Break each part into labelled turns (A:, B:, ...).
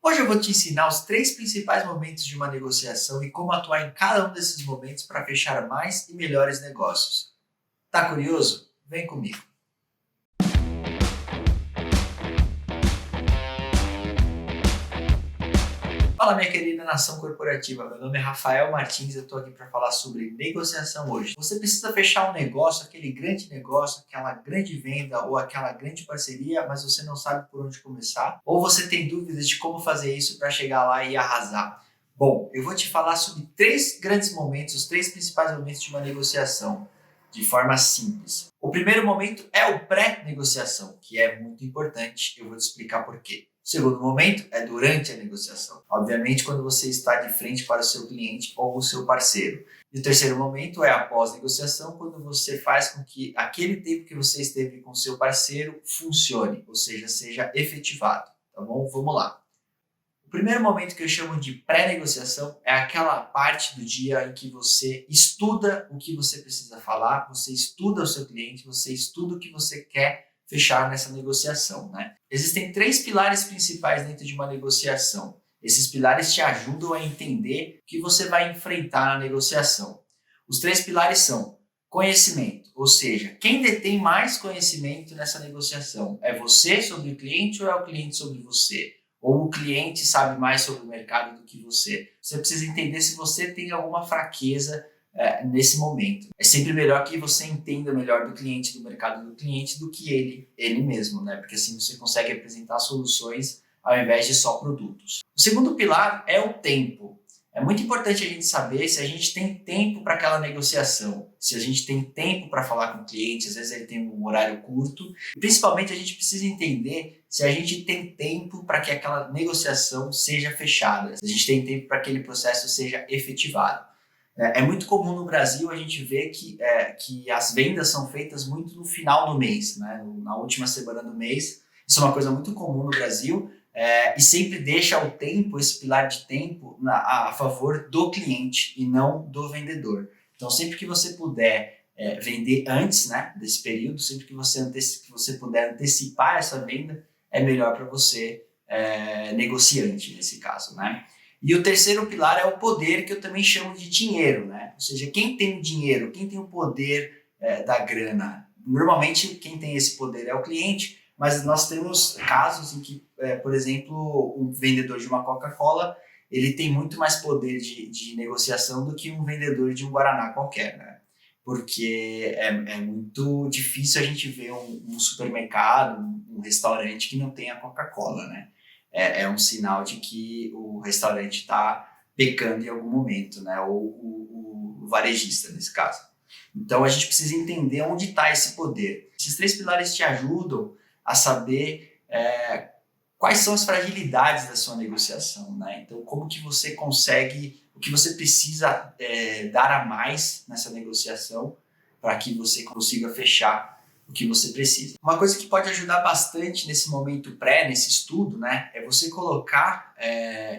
A: Hoje eu vou te ensinar os 3 principais momentos de uma negociação e como atuar em cada um desses momentos para fechar mais e melhores negócios. Tá curioso? Vem comigo. Fala, minha querida nação corporativa. Meu nome é Rafael Martins e eu estou aqui para falar sobre negociação hoje. Você precisa fechar um negócio, aquele grande negócio, aquela grande venda ou aquela grande parceria, mas você não sabe por onde começar? Ou você tem dúvidas de como fazer isso para chegar lá e arrasar? Bom, eu vou te falar sobre 3 grandes momentos, os 3 principais momentos de uma negociação, de forma simples. O primeiro momento é o pré-negociação, que é muito importante. Eu vou te explicar por quê. O segundo momento é durante a negociação. Obviamente, quando você está de frente para o seu cliente ou o seu parceiro. E o terceiro momento é a pós-negociação, quando você faz com que aquele tempo que você esteve com o seu parceiro funcione, ou seja efetivado. Tá bom? Vamos lá. O primeiro momento que eu chamo de pré-negociação é aquela parte do dia em que você estuda o que você precisa falar, você estuda o seu cliente, você estuda o que você quer fechar nessa negociação, né? Existem 3 pilares principais dentro de uma negociação. Esses pilares te ajudam a entender o que você vai enfrentar na negociação. Os 3 pilares são conhecimento, ou seja, quem detém mais conhecimento nessa negociação? É você sobre o cliente ou é o cliente sobre você? Ou o cliente sabe mais sobre o mercado do que você? Você precisa entender se você tem alguma fraqueza nesse momento. É sempre melhor que você entenda melhor do cliente, do mercado do cliente, do que ele mesmo, né? Porque assim você consegue apresentar soluções ao invés de só produtos. O segundo pilar é o tempo. É muito importante a gente saber se a gente tem tempo para aquela negociação, se a gente tem tempo para falar com o cliente, às vezes ele tem um horário curto. E principalmente a gente precisa entender se a gente tem tempo para que aquela negociação seja fechada, se a gente tem tempo para que aquele processo seja efetivado. É muito comum no Brasil a gente ver que as vendas são feitas muito no final do mês, né? Na última semana do mês. Isso é uma coisa muito comum no Brasil e sempre deixa o tempo, esse pilar de tempo, a favor do cliente e não do vendedor. Então, sempre que você puder vender antes, né, desse período, sempre que você puder antecipar essa venda, é melhor para você, negociante nesse caso, né? E o terceiro pilar é o poder, que eu também chamo de dinheiro, né? Ou seja, quem tem o dinheiro, quem tem o poder da grana? Normalmente, quem tem esse poder é o cliente, mas nós temos casos em que, por exemplo, um vendedor de uma Coca-Cola, ele tem muito mais poder de negociação do que um vendedor de um Guaraná qualquer, né? Porque é muito difícil a gente ver um supermercado, um restaurante que não tenha Coca-Cola, né? É um sinal de que o restaurante está pecando em algum momento, né? Ou o varejista, nesse caso. Então, a gente precisa entender onde está esse poder. Esses 3 pilares te ajudam a saber quais são as fragilidades da sua negociação, né? Então, como que você consegue, o que você precisa dar a mais nessa negociação para que você consiga fechar o que você precisa. Uma coisa que pode ajudar bastante nesse momento nesse estudo, né, é você colocar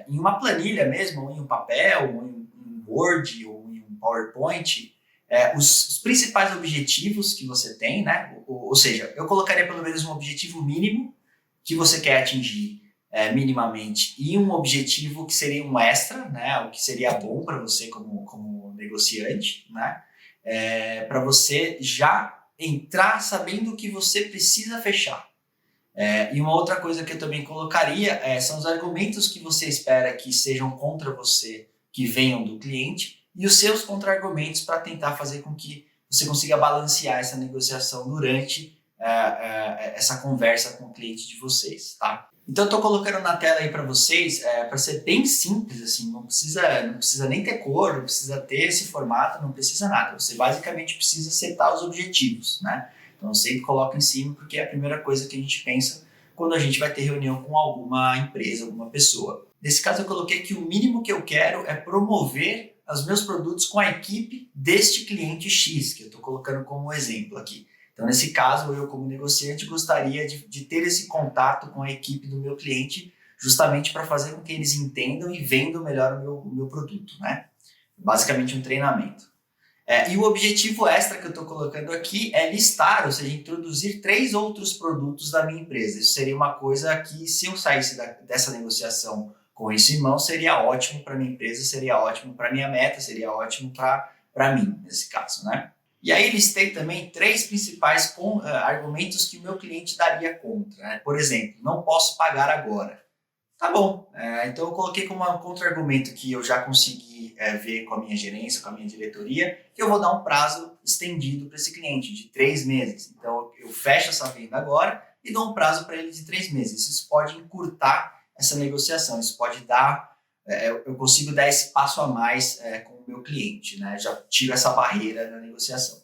A: em uma planilha mesmo, ou em um papel, ou em um Word, ou em um PowerPoint, os principais objetivos que você tem, né? Ou seja, eu colocaria pelo menos um objetivo mínimo que você quer atingir minimamente e um objetivo que seria um extra, né? O que seria bom para você como negociante, né? Para você já entrar sabendo o que você precisa fechar. E uma outra coisa que eu também colocaria são os argumentos que você espera que sejam contra você, que venham do cliente, e os seus contra-argumentos para tentar fazer com que você consiga balancear essa negociação durante essa conversa com o cliente de vocês, tá? Então, eu estou colocando na tela aí para vocês, para ser bem simples, assim, não precisa nem ter cor, não precisa ter esse formato, não precisa nada. Você basicamente precisa setar os objetivos, né? Então, eu sempre coloco em cima porque é a primeira coisa que a gente pensa quando a gente vai ter reunião com alguma empresa, alguma pessoa. Nesse caso, eu coloquei que o mínimo que eu quero é promover os meus produtos com a equipe deste cliente X, que eu estou colocando como exemplo aqui. Então, nesse caso, eu como negociante gostaria de ter esse contato com a equipe do meu cliente justamente para fazer com que eles entendam e vendam melhor o meu produto, né? Basicamente um treinamento. E o objetivo extra que eu estou colocando aqui é listar, ou seja, introduzir 3 outros produtos da minha empresa. Isso seria uma coisa que, se eu saísse dessa negociação com isso em mão, seria ótimo para minha empresa, seria ótimo para minha meta, seria ótimo para mim, nesse caso, né? E aí listei também 3 principais argumentos que o meu cliente daria contra, né? Por exemplo, não posso pagar agora. Tá bom, então eu coloquei como um contra-argumento que eu já consegui ver com a minha gerência, com a minha diretoria, que eu vou dar um prazo estendido para esse cliente, de 3 meses. Então eu fecho essa venda agora e dou um prazo para ele de 3 meses. Isso pode encurtar essa negociação, isso pode dar, eu consigo dar esse passo a mais com o meu cliente, né? Já tiro essa barreira da negociação.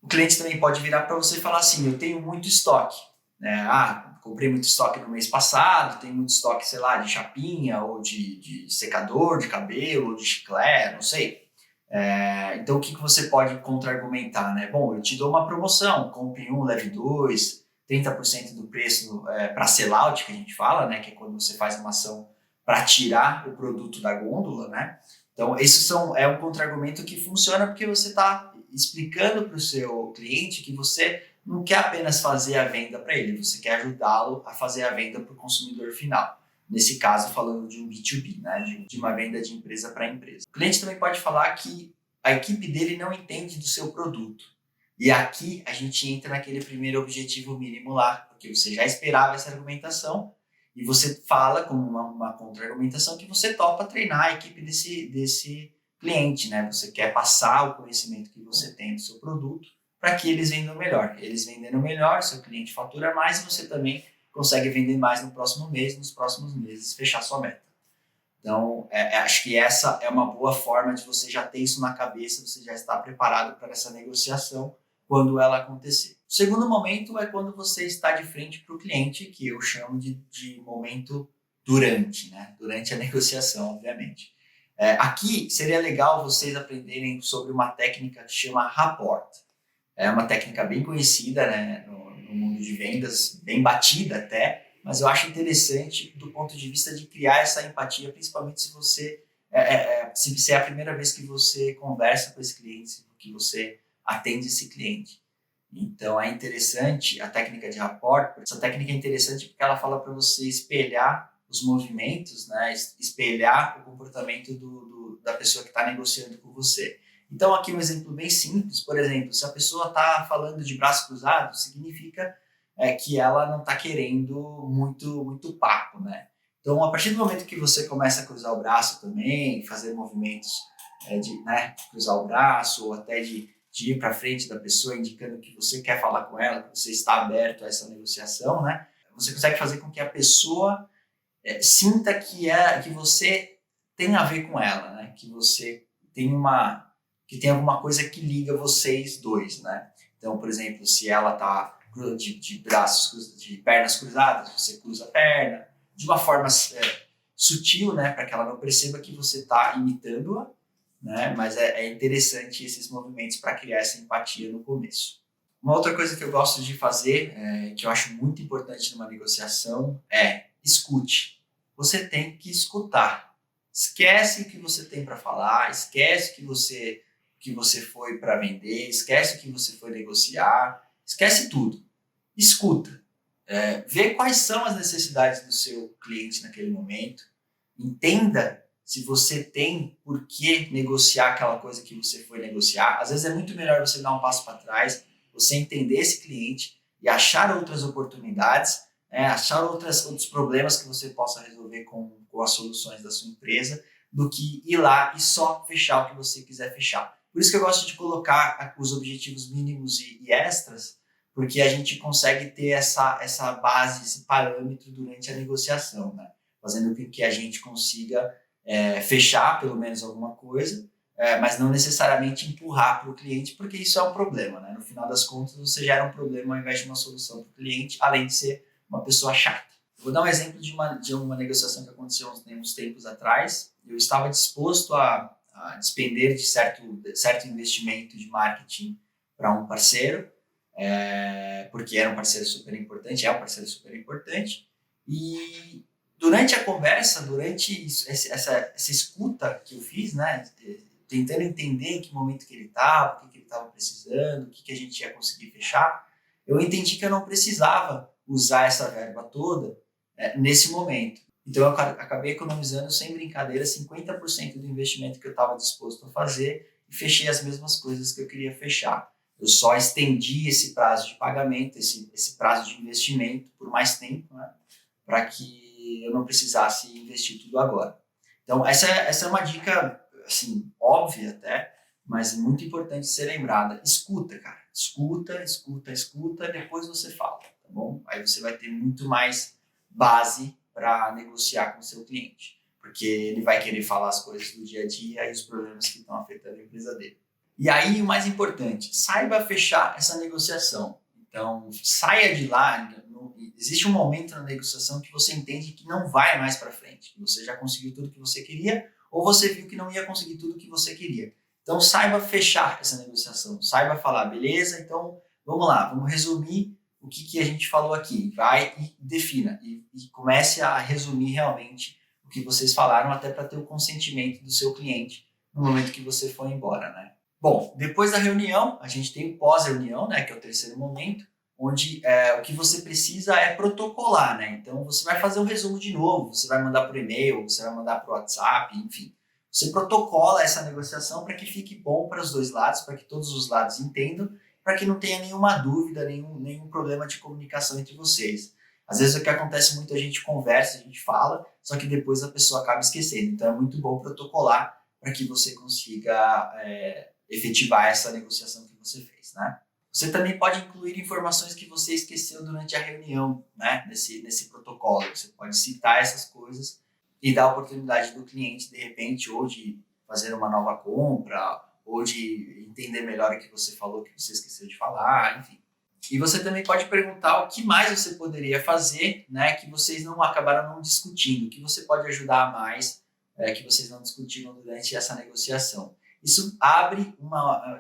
A: O cliente também pode virar para você e falar assim, eu tenho muito estoque, né? Comprei muito estoque no mês passado, tem muito estoque, sei lá, de chapinha, ou de secador de cabelo, ou de chiclete, não sei. Então, o que você pode contra-argumentar, né? Bom, eu te dou uma promoção, compre um, leve dois, 30% do preço para sellout, que a gente fala, né? Que é quando você faz uma ação para tirar o produto da gôndola, né? Então, é um contra-argumento que funciona porque você está explicando para o seu cliente que você não quer apenas fazer a venda para ele, você quer ajudá-lo a fazer a venda para o consumidor final. Nesse caso, falando de um B2B, né? De uma venda de empresa para empresa. O cliente também pode falar que a equipe dele não entende do seu produto. E aqui a gente entra naquele primeiro objetivo mínimo lá, porque você já esperava essa argumentação e você fala como uma contra-argumentação que você topa treinar a equipe desse cliente, né? Você quer passar o conhecimento que você tem do seu produto para que eles vendam melhor. Eles vendendo melhor, seu cliente fatura mais e você também consegue vender mais no próximo mês, nos próximos meses, fechar sua meta. Então, acho que essa é uma boa forma de você já ter isso na cabeça, você já está preparado para essa negociação quando ela acontecer. O segundo momento é quando você está de frente para o cliente, que eu chamo de momento durante, né? Durante a negociação, obviamente. Aqui seria legal vocês aprenderem sobre uma técnica que chama rapport. É uma técnica bem conhecida, né, no mundo de vendas, bem batida até, mas eu acho interessante do ponto de vista de criar essa empatia, principalmente se você se é a primeira vez que você conversa com esse cliente, que você atende esse cliente. Então é interessante a técnica de rapport. Essa técnica é interessante porque ela fala para você espelhar os movimentos, né, espelhar o comportamento da pessoa que está negociando com você. Então, aqui um exemplo bem simples, por exemplo, se a pessoa está falando de braço cruzado, significa que ela não está querendo muito papo, né? Então, a partir do momento que você começa a cruzar o braço também, fazer movimentos de cruzar o braço, ou até de ir para frente da pessoa, indicando que você quer falar com ela, que você está aberto a essa negociação, né? Você consegue fazer com que a pessoa sinta que você tem a ver com ela, né? Que você tem alguma coisa que liga vocês dois, né? Então, por exemplo, se ela tá de pernas cruzadas, você cruza a perna, de uma forma sutil, né? Para que ela não perceba que você está imitando-a, né? Mas é interessante esses movimentos para criar essa empatia no começo. Uma outra coisa que eu gosto de fazer, que eu acho muito importante numa negociação, é escute. Você tem que escutar. Esquece o que você tem para falar, esquece que você foi para vender, esquece o que você foi negociar, esquece tudo. Escuta. Vê quais são as necessidades do seu cliente naquele momento. Entenda se você tem por que negociar aquela coisa que você foi negociar. Às vezes é muito melhor você dar um passo para trás, você entender esse cliente e achar outras oportunidades, achar outros problemas que você possa resolver com as soluções da sua empresa, do que ir lá e só fechar o que você quiser fechar. Por isso que eu gosto de colocar os objetivos mínimos e extras, porque a gente consegue ter essa base, esse parâmetro durante a negociação, né? Fazendo com que a gente consiga fechar pelo menos alguma coisa, mas não necessariamente empurrar para o cliente, porque isso é um problema, né? No final das contas, você gera um problema ao invés de uma solução para o cliente, além de ser uma pessoa chata. Eu vou dar um exemplo de uma negociação que aconteceu uns tempos atrás. Eu estava disposto a despender de certo investimento de marketing para um parceiro, porque era um parceiro super importante, é um parceiro super importante, e durante a conversa, durante essa escuta que eu fiz, né, tentando entender em que momento que ele estava, o que ele estava precisando, o que a gente ia conseguir fechar, eu entendi que eu não precisava usar essa verba toda nesse momento. Então eu acabei economizando, sem brincadeira, 50% do investimento que eu estava disposto a fazer e fechei as mesmas coisas que eu queria fechar. Eu só estendi esse prazo de pagamento, esse prazo de investimento por mais tempo, né, para que eu não precisasse investir tudo agora. Então essa é uma dica, assim, óbvia até, mas muito importante ser lembrada. Escuta, cara. Escuta, depois você fala, tá bom? Aí você vai ter muito mais base para negociar com o seu cliente, porque ele vai querer falar as coisas do dia a dia e os problemas que estão afetando a empresa dele. E aí, o mais importante, saiba fechar essa negociação. Então, saia de lá. Existe um momento na negociação que você entende que não vai mais para frente, que você já conseguiu tudo que você queria, ou você viu que não ia conseguir tudo que você queria. Então, saiba fechar essa negociação, saiba falar, beleza, então vamos lá, vamos resumir o que a gente falou aqui. Vai e defina, e comece a resumir realmente o que vocês falaram, até para ter o consentimento do seu cliente no momento que você for embora, né? Bom, depois da reunião, a gente tem o pós-reunião, né, que é o terceiro momento, onde o que você precisa é protocolar, né? Então, você vai fazer um resumo de novo, você vai mandar por e-mail, você vai mandar por WhatsApp, enfim. Você protocola essa negociação para que fique bom para os dois lados, para que todos os lados entendam, para que não tenha nenhuma dúvida, nenhum problema de comunicação entre vocês. Às vezes o que acontece muito, a gente conversa, a gente fala, só que depois a pessoa acaba esquecendo. Então é muito bom protocolar para que você consiga efetivar essa negociação que você fez, né? Você também pode incluir informações que você esqueceu durante a reunião, né? Nesse protocolo. Você pode citar essas coisas e dar a oportunidade do cliente, de repente, ou de fazer uma nova compra, ou de entender melhor o que você falou, que você esqueceu de falar, enfim. E você também pode perguntar o que mais você poderia fazer, né, que vocês não acabaram não discutindo, o que você pode ajudar mais, que vocês não discutiram durante essa negociação. Isso abre,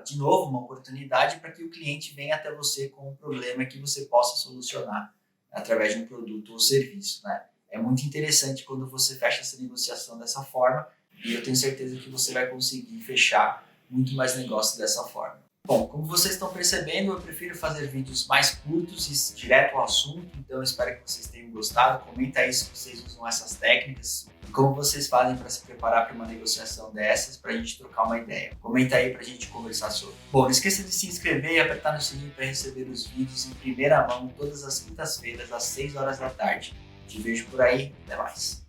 A: de novo, uma oportunidade para que o cliente venha até você com um problema que você possa solucionar através de um produto ou serviço, né? É muito interessante quando você fecha essa negociação dessa forma e eu tenho certeza que você vai conseguir fechar muito mais negócio dessa forma. Bom, como vocês estão percebendo, eu prefiro fazer vídeos mais curtos e direto ao assunto, então eu espero que vocês tenham gostado. Comenta aí se vocês usam essas técnicas e como vocês fazem para se preparar para uma negociação dessas, para a gente trocar uma ideia. Comenta aí para a gente conversar sobre. Bom, não esqueça de se inscrever e apertar no sininho para receber os vídeos em primeira mão todas as quintas-feiras às 6 horas da tarde. Te vejo por aí, até mais.